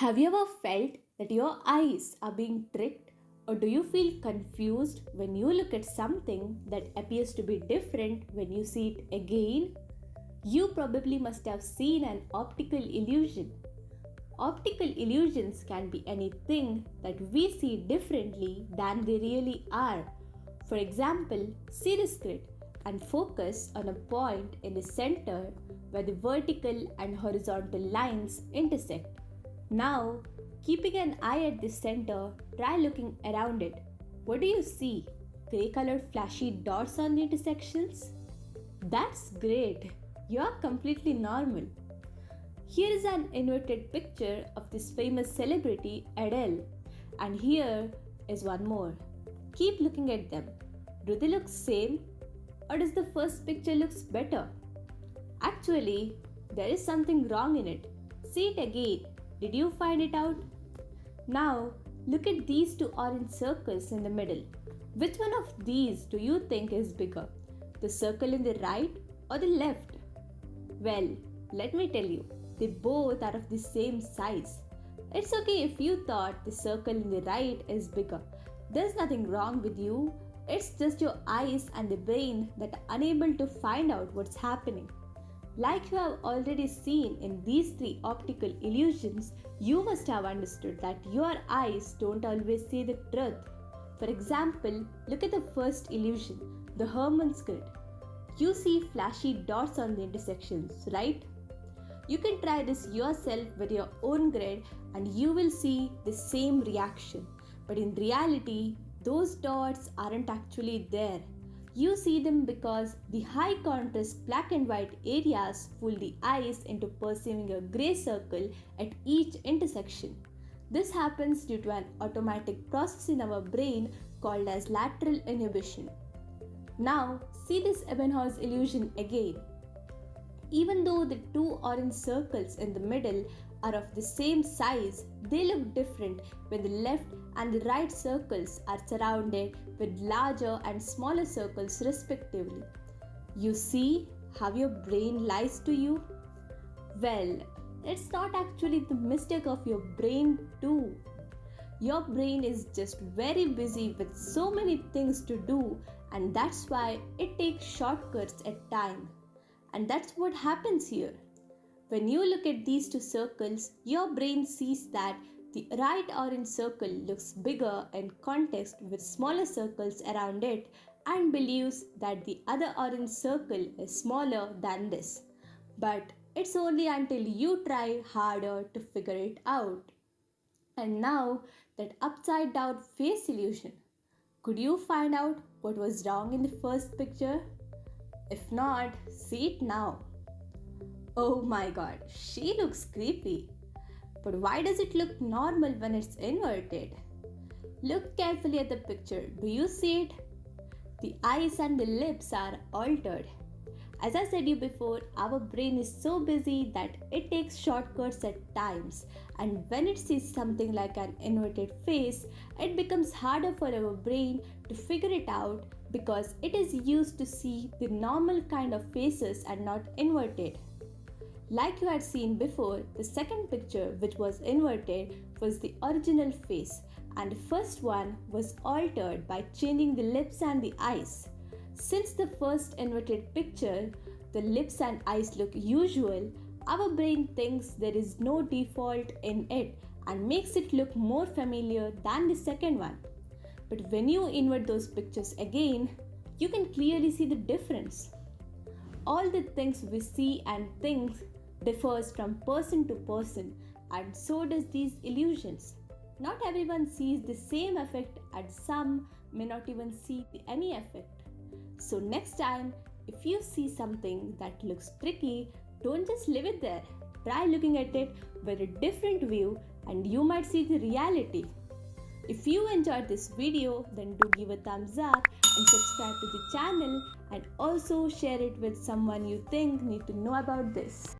Have you ever felt that your eyes are being tricked, or do you feel confused when you look at something that appears to be different when you see it again? You probably must have seen an optical illusion. Optical illusions can be anything that we see differently than they really are. For example, see this grid and focus on a point in the center where the vertical and horizontal lines intersect. Now, keeping an eye at the center, try looking around it. What do you see? Grey colored flashy dots on the intersections? That's great. You're completely normal. Here is an inverted picture of this famous celebrity Adele. And here is one more. Keep looking at them. Do they look same? Or does the first picture looks better? Actually, there is something wrong in it. See it again. Did you find it out? Now, look at these two orange circles in the middle. Which one of these do you think is bigger? The circle in the right or the left? Well, let me tell you, they both are of the same size. It's okay if you thought the circle in the right is bigger. There's nothing wrong with you. It's just your eyes and the brain that are unable to find out what's happening. Like you have already seen in these three optical illusions, you must have understood that your eyes don't always see the truth. For example, look at the first illusion, the Herman's grid. You see flashy dots on the intersections, right? You can try this yourself with your own grid and you will see the same reaction. But in reality, those dots aren't actually there. You see them because the high contrast black and white areas fool the eyes into perceiving a grey circle at each intersection. This happens due to an automatic process in our brain called as lateral inhibition. Now, see this Ebbinghaus illusion again. Even though the two orange circles in the middle are of the same size, they look different when the left and the right circles are surrounded with larger and smaller circles respectively. You see how your brain lies to you? Well, it's not actually the mistake of your brain too. Your brain is just very busy with so many things to do, and that's why it takes shortcuts at times. And that's what happens here. When you look at these two circles, your brain sees that the right orange circle looks bigger in context with smaller circles around it and believes that the other orange circle is smaller than this. But it's only until you try harder to figure it out. And now, that upside down face illusion. Could you find out what was wrong in the first picture? If not, see it now. Oh my god, she looks creepy. But why does it look normal when it's inverted? Look carefully at the picture. Do you see it? The eyes and the lips are altered. As I said you before, our brain is so busy that it takes shortcuts at times, and when it sees something like an inverted face, it becomes harder for our brain to figure it out because it is used to see the normal kind of faces and not inverted. Like you had seen before, the second picture, which was inverted, was the original face, and the first one was altered by changing the lips and the eyes. Since the first inverted picture, the lips and eyes look usual, our brain thinks there is no default in it and makes it look more familiar than the second one. But when you invert those pictures again, you can clearly see the difference. All the things we see and think differs from person to person, and so does these illusions. Not everyone sees the same effect, and some may not even see any effect. So next time, if you see something that looks tricky, don't just leave it there. Try looking at it with a different view and you might see the reality. If you enjoyed this video, then do give a thumbs up and subscribe to the channel, and also share it with someone you think need to know about this.